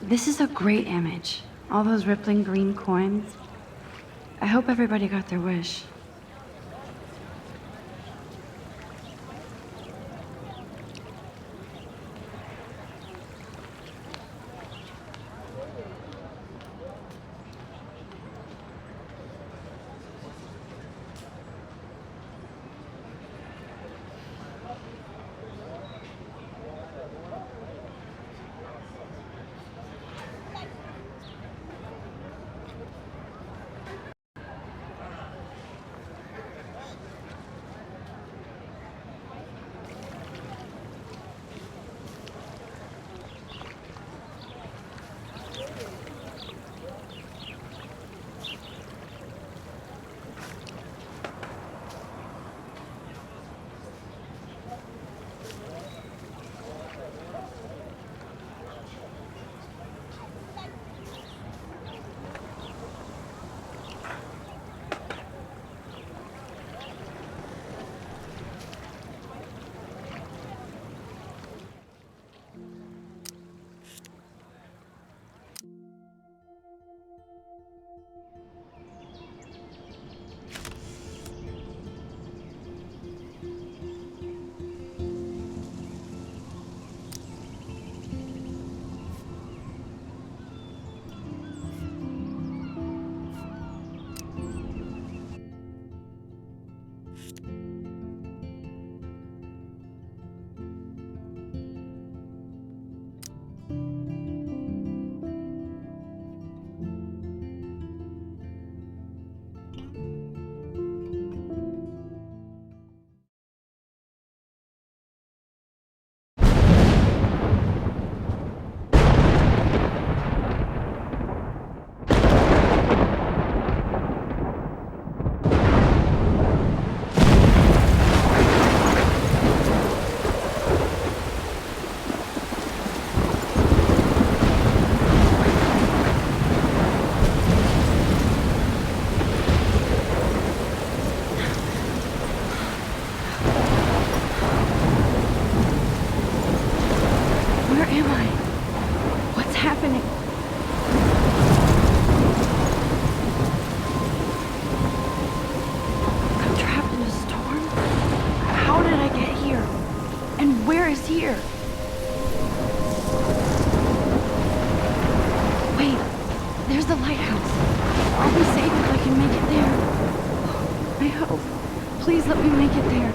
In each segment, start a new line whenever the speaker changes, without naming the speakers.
This is a great image. All those rippling green coins. I hope everybody got their wish. Here. Wait, there's the lighthouse. I'll be safe if I can make it there. I hope. Please let me make it there.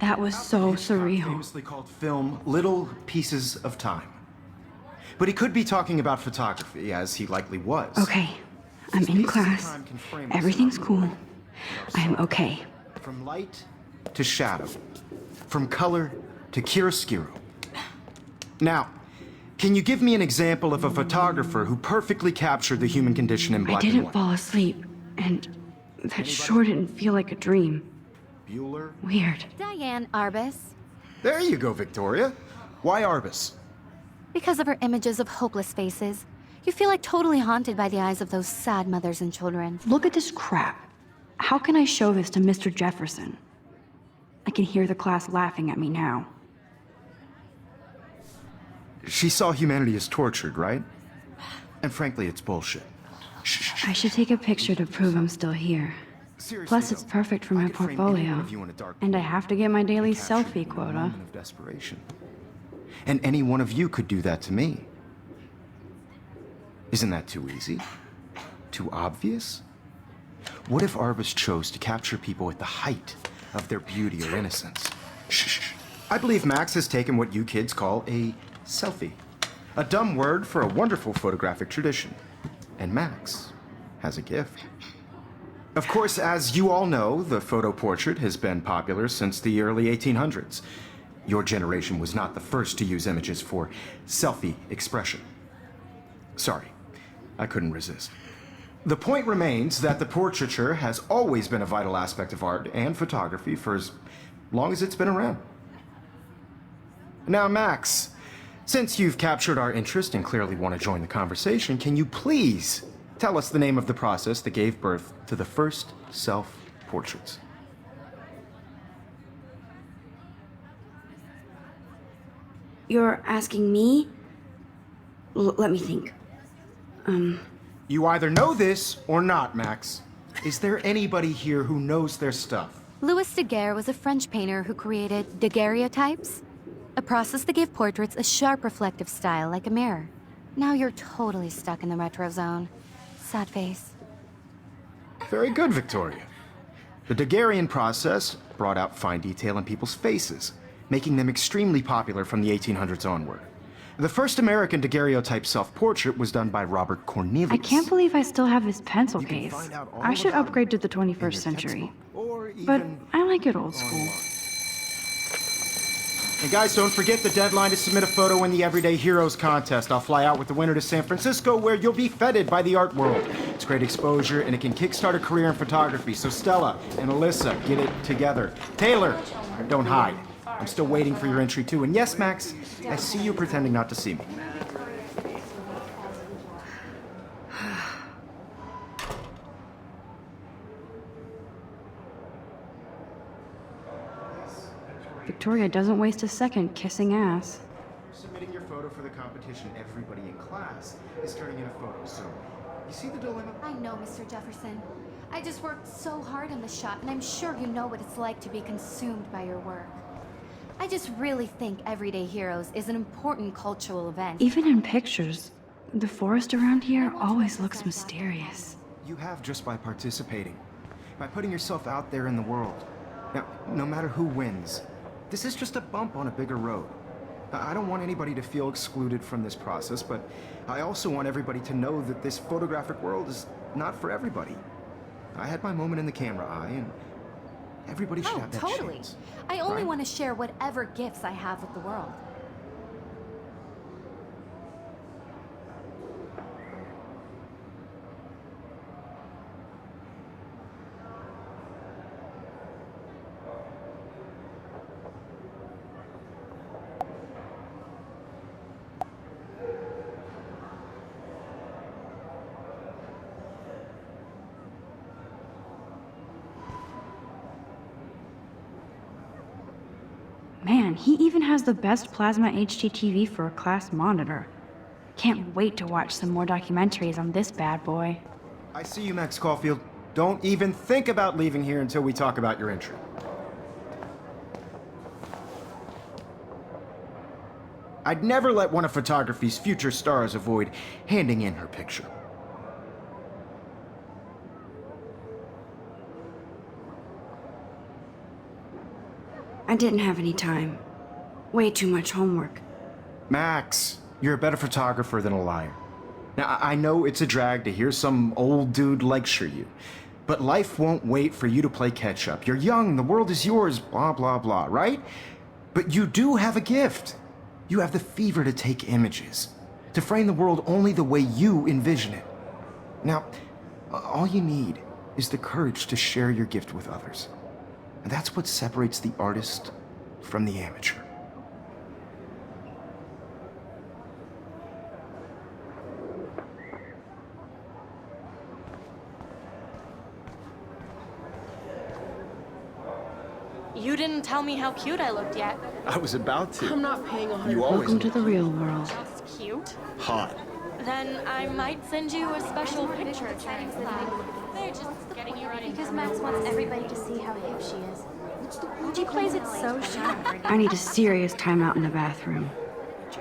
That was so
Alfred Hitchcock
surreal.
famously called film little pieces of time. But he could be talking about photography, as he likely was.
Okay, I'm in
Pieces of
class.
time can frame us
Everything's
in our
cool.
moment.
I am okay.
From light to shadow, from color to chiaroscuro. Now, can you give me an example of a photographer who perfectly captured the human condition in
I
black and
didn't
white?
fall asleep, and that sure didn't feel like a dream.
Bueller?
Weird.
Diane Arbus.
There you go, Victoria. Why Arbus?
Because of her images of hopeless faces, you feel like totally haunted by the eyes of those sad mothers and children.
Look at this crap. How can I show this to Mr. Jefferson? I can hear the class laughing at me now.
She saw humanity as tortured, right? And frankly, it's bullshit. Shh.
I should take a picture to prove I'm still here.
Seriously,
Plus, it's
though,
perfect for
I
my
could frame any one
portfolio.
of you in a dark
And I
corner
have to get my daily
and capture
selfie
you in a
quota.
moment of desperation. And any one of you could do that to me. Isn't that too easy? Too obvious? What if Arbus chose to capture people at the height of their beauty or innocence? Shh. I believe Max has taken what you kids call a selfie. A dumb word for a wonderful photographic tradition. And Max has a gift. Of course, as you all know, the photo portrait has been popular since the early 1800s. Your generation was not the first to use images for selfie expression. Sorry, I couldn't resist. The point remains that the portraiture has always been a vital aspect of art and photography for as long as it's been around. Now, Max, since you've captured our interest and clearly want to join the conversation, can you please tell us the name of the process that gave birth to the first self-portraits?
You're asking me? Let me think.
You either know this or not, Max. Is there anybody here who knows their stuff?
Louis Daguerre was a French painter who created daguerreotypes, a process that gave portraits a sharp reflective style like a mirror. Now you're totally stuck in the retro zone. Sad face.
Very good, Victoria. The Daguerrean process brought out fine detail in people's faces, making them extremely popular from the 1800s onward. The first American daguerreotype self-portrait was done by Robert Cornelius.
I can't believe I still have this pencil
You can
case.
find out all
I should
about
upgrade to the
it in
21st
your
century.
textbook, or even
But I like it old school.
online. And guys, don't forget the deadline to submit a photo in the Everyday Heroes contest. I'll fly out with the winner to San Francisco, where you'll be feted by the art world. It's great exposure, and it can kickstart a career in photography. So Stella and Alyssa, get it together. Taylor, don't hide. I'm still waiting for your entry too. And yes, Max, I see you pretending not to see me.
Victoria doesn't waste a second kissing ass.
Submitting your photo for the competition, everybody in class is turning in a photo. So, you see the dilemma?
I know, Mr. Jefferson. I just worked so hard on the shot, and I'm sure you know what it's like to be consumed by your work. I just really think Everyday Heroes is an important cultural event.
Even in pictures, the forest around here always looks mysterious.
You have just by participating, by putting yourself out there in the world. Now, no matter who wins, this is just a bump on a bigger road. I don't want anybody to feel excluded from this process, but I also want everybody to know that this photographic world is not for everybody. I had my moment in the camera eye, and everybody should
Oh,
have that
totally.
chance.
I only
right?
want to share whatever gifts I have with the world.
Man, he even has the best plasma HDTV for a class monitor. Can't wait to watch some more documentaries on this bad boy.
I see you, Max Caulfield. Don't even think about leaving here until we talk about your entry. I'd never let one of photography's future stars avoid handing in her picture.
I didn't have any time. Way too much homework.
Max, you're a better photographer than a liar. Now, I know it's a drag to hear some old dude lecture you, but life won't wait for you to play catch up. You're young, the world is yours, blah, blah, blah, right? But you do have a gift. You have the fever to take images, to frame the world only the way you envision it. Now, all you need is the courage to share your gift with others. And that's what separates the artist from the amateur.
You didn't tell me how cute I looked yet.
I was about to.
I'm not paying 100.
You always
Welcome to the real world.
Just cute?
hot.
Then I might send you a special picture during class. They're just getting you ready.
Because Max wants everybody to see how hip she is.
She plays it so sharp.
I need a serious timeout in the bathroom.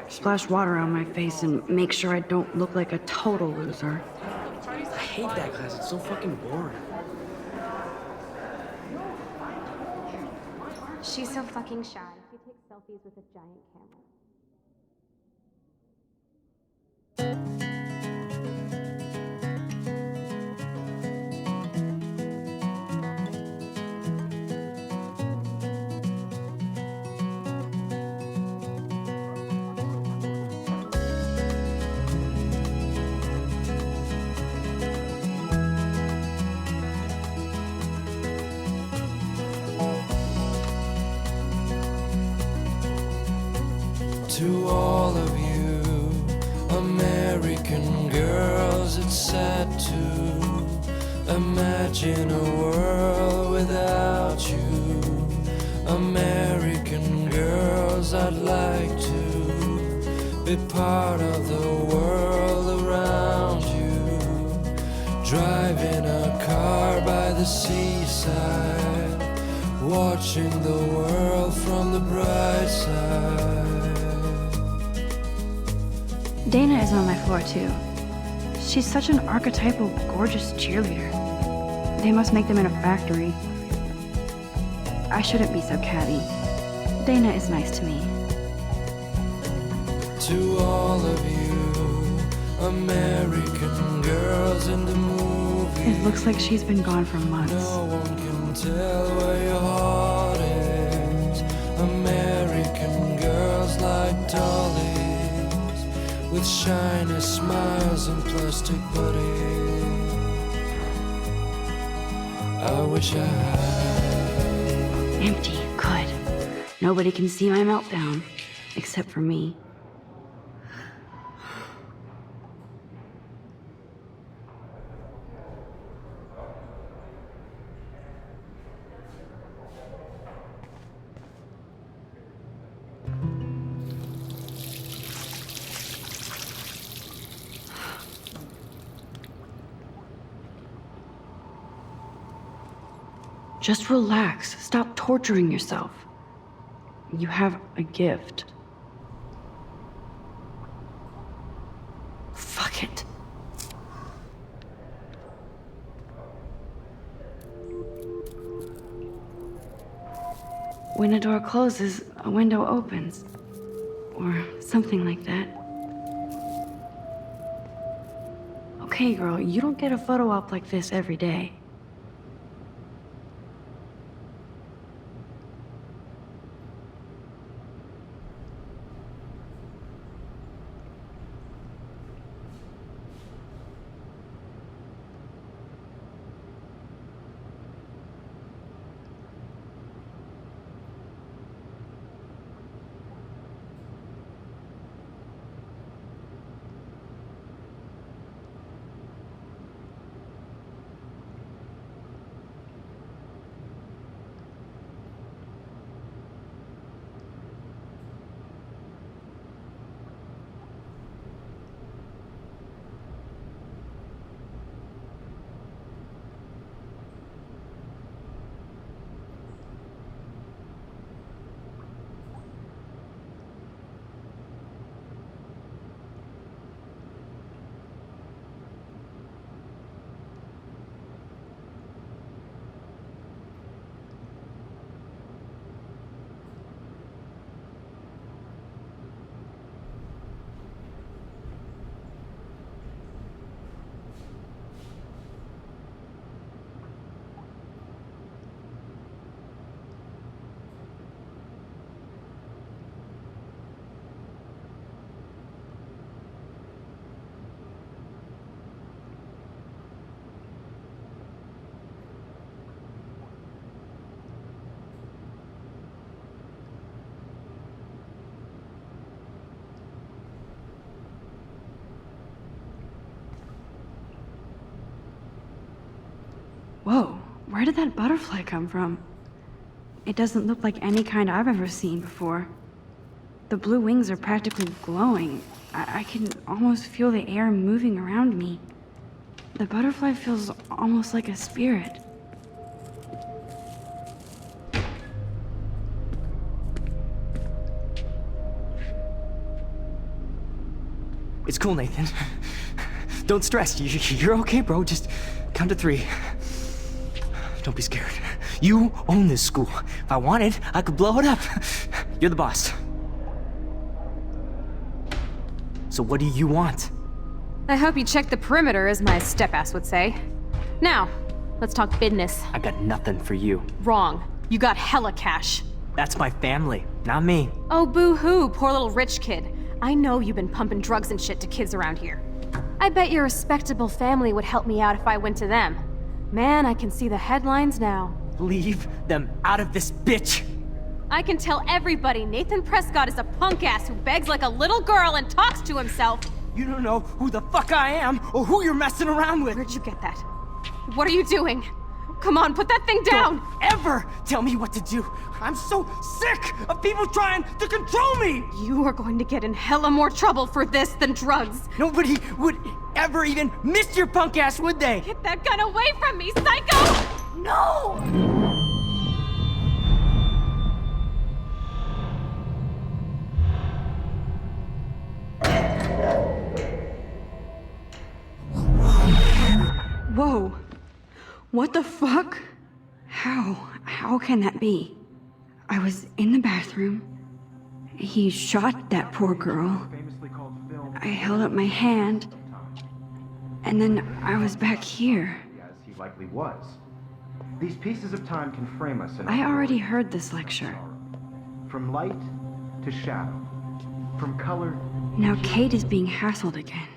Splash water on my face and make sure I don't look like a total loser.
I hate that class. It's so fucking boring.
She's so fucking shy. She takes selfies with a giant camera.
To all of you American girls, it's sad to imagine a world without you. American girls, I'd like to be part of the world around you. Driving a car by the seaside, watching the world from the bright side.
Dana is on my floor too. She's such an archetypal, gorgeous cheerleader. They must make them in a factory. I shouldn't be so catty. Dana is nice to me.
To all of you American girls in the movies,
It looks like she's been gone for months.
no one can tell where your heart is. American girls like dollies, with shiny smiles and plastic bodies. I wish I had.
Empty, good. Nobody can see my meltdown, except for me. Just relax. Stop torturing yourself. You have a gift. Fuck it. When a door closes, a window opens. Or something like that. Okay, girl, you don't get a photo op like this every day. Where did that butterfly come from? It doesn't look like any kind I've ever seen before. The blue wings are practically glowing. I can almost feel the air moving around me. The butterfly feels almost like a spirit.
It's cool, Nathan. Don't stress. You're okay, bro. Just count to 3. Don't be scared. You own this school. If I wanted, I could blow it up. You're the boss. So what do you want?
I hope you checked the perimeter, as my step-ass would say. Now, let's talk business.
I got nothing for you.
Wrong. You got hella cash.
That's my family, not me.
Oh, boo-hoo, poor little rich kid. I know you've been pumping drugs and shit to kids around here. I bet your respectable family would help me out if I went to them. Man, I can see the headlines now.
Leave them out of this bitch!
I can tell everybody Nathan Prescott is a punk ass who begs like a little girl and talks to himself.
You don't know who the fuck I am or who you're messing around with.
Where'd you get that? What are you doing? Come on, put that thing down!
Don't ever tell me what to do. I'm so sick of people trying to control me!
You are going to get in hella more trouble for this than drugs.
Nobody would ever even miss your punk ass, would they?
Get that gun away from me, psycho!
No!
Whoa. What the fuck? How can that be? I was in the bathroom. He shot that poor girl. I held up my hand. And then I was back here.
As he likely was. These pieces of time can frame us in
I already heard this lecture.
From light to shadow. From color.
Now Kate is being hassled again.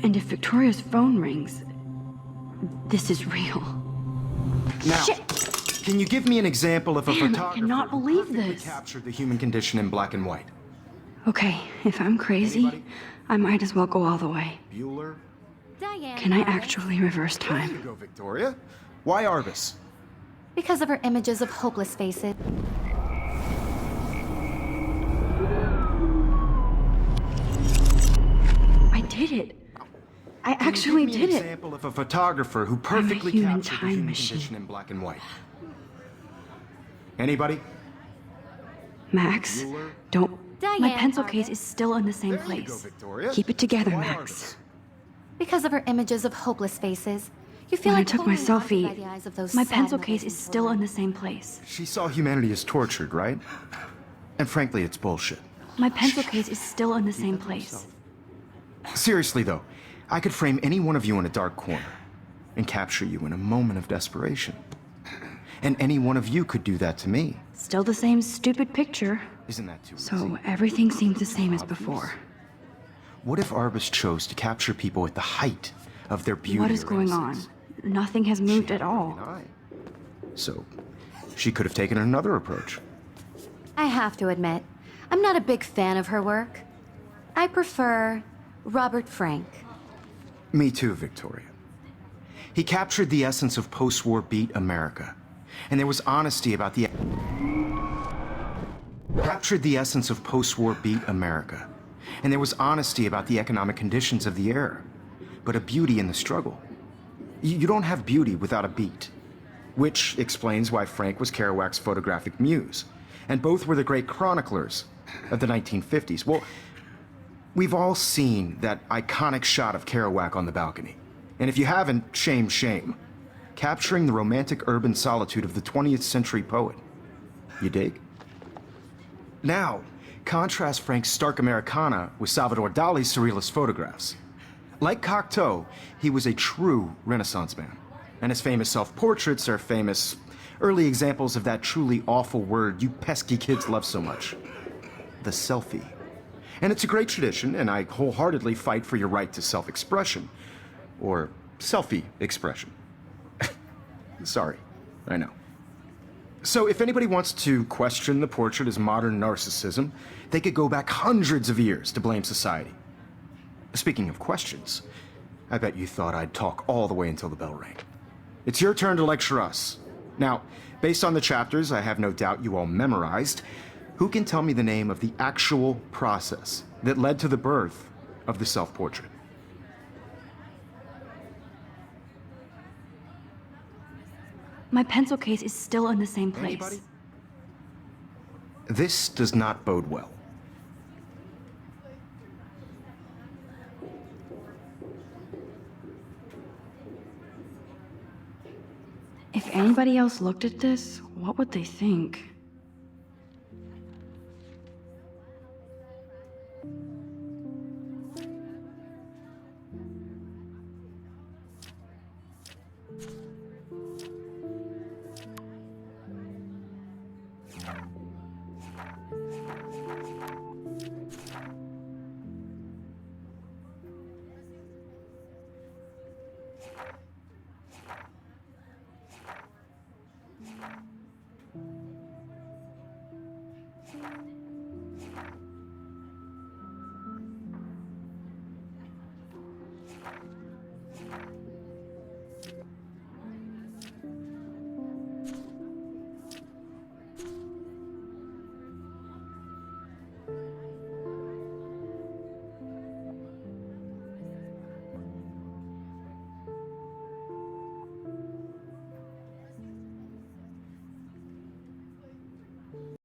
And if Victoria's phone rings, this is real.
Now,
Shit!
can you give me an example of a
Damn, I
photographer
cannot
who
believe
perfectly
this.
captured the human condition in black and white?
Okay, if I'm crazy, I might as well go all the way.
Bueller?
Diane.
Can I
Arbus.
actually reverse
There you
time?
go, Victoria. Why Arbus?
Because of her images of hopeless faces.
I did it. I actually
Can you give me
did
an
it.
example of a photographer who perfectly
human
captured the
time
human
machine.
condition in black and white? Anybody?
Max,
Bueller?
don't. My
Diane
pencil
Arbus.
case is still in the same
There you go,
place.
Victoria.
Keep it together,
Why
Max.
Because of her images of hopeless faces. You feel
When I
like
took my
totally haunted by
selfie,
the eyes of those
my
sad
pencil
mothers
case
in
is still
Florida.
in the same place.
She saw humanity as tortured, right? And frankly, it's bullshit.
My pencil case is still in the same place.
Seriously, though, I could frame any one of you in a dark corner and capture you in a moment of desperation. And any one of you could do that to me.
Still the same stupid picture.
Isn't that too
So
easy?
everything seems the same as before.
What if Arbus chose to capture people at the height of their beauty?
What is
or
going on?
innocence?
Nothing has moved
She
at
had a
all.
green eye. So, she could have taken another approach.
I have to admit, I'm not a big fan of her work. I prefer Robert Frank.
Me too, Victoria. He captured the essence of post-war beat America. And there was honesty about the... Captured the essence of post-war beat America. And there was honesty about the economic conditions of the era. But a beauty in the struggle. You don't have beauty without a beat. Which explains why Frank was Kerouac's photographic muse. And both were the great chroniclers of the 1950s. Well, we've all seen that iconic shot of Kerouac on the balcony. And if you haven't, shame, shame. Capturing the romantic urban solitude of the 20th century poet. You dig? Now, contrast Frank's stark Americana with Salvador Dali's surrealist photographs. Like Cocteau, he was a true Renaissance man. And his famous self-portraits are famous early examples of that truly awful word you pesky kids love so much. The selfie. And it's a great tradition, and I wholeheartedly fight for your right to self-expression. Or selfie expression. Sorry, I know. So if anybody wants to question the portrait as modern narcissism, they could go back hundreds of years to blame society. Speaking of questions, I bet you thought I'd talk all the way until the bell rang. It's your turn to lecture us. Now, based on the chapters I have no doubt you all memorized, who can tell me the name of the actual process that led to the birth of the self-portrait?
My pencil case is still in the same place.
Anybody? This does not bode well.
If anybody else looked at this, what would they think?